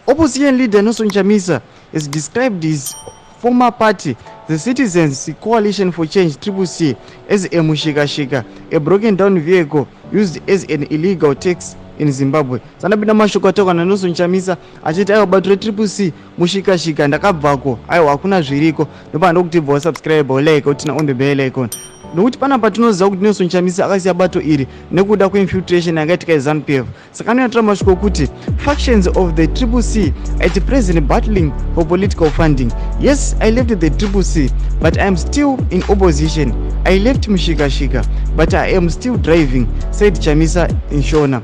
Opposition leader Nelson Chamisa has described his former party, the Citizens Coalition for Change (CCC), as a mushikashika, a broken down vehicle used as an illegal tax in Zimbabwe. Sanabina mashoko atoka na Nelson Chamisa achiti aiwa bato reCCC mushikashika ndakabvako, aiwa hakuna zviriko, ndopa ndokutibva wasubscribe like utina on the bell icon. Nokuti pana patinoziva kuti Nelson Chamisa akasiya bato iri nekuda kweinfiltration yakaitika eZANU-PF. Saka anoitira mashoko kuti factions of the CCC at present battling for political funding. Yes, I left the CCC, but I am still in opposition. I left mushikashika, but I am still driving, said Chamisa in Shona.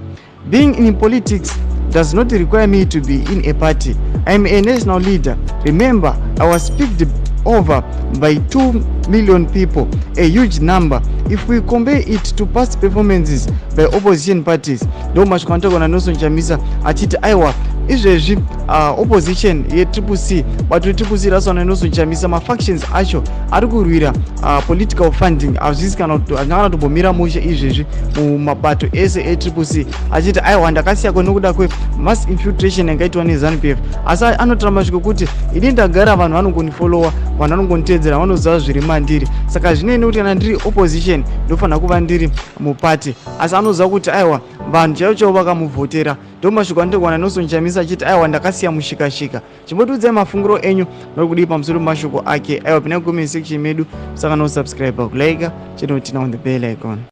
Being in politics does not require me to be in a party. I am a national leader. Remember, I was picked over by 2 million people, a huge number. If we compare it to past performances by opposition parties, ndo mashikantoko na Nelson Chamisa achiti aiwa izvezvi opposition yeCCC bato reCCC raswana Nelson Chamisa mafactions acho ari kurwira political funding azvisi kana tombomira mushe izvezvi mumabato ese eCCC achiti aiwa ndakasiyako nokuda kwemass infiltration yangaitwa neZANU-PF. Asi anotaura mashoko kuti ini ndagara vanhu vanongonifollowa, vanhu vanongonditeedzera, vanoziva zviri mandiri, saka zvinei kuti kana ndiri opposition ndofanira kuva ndiri muparty. Asi anoziva kuti aiwa vanhu chaivo chaivo vakamuvhotera. Ndo mashoko andinokuwana Nelson Chamisa achiti aiwa ndakasiya mushikashika. Chimbotiudzai mafungiro enyu muri kudii pamusoro pemashoko ake. Aiwa pinai comment section medu, saka no subscribe, kulike, chinotina on the bell icon.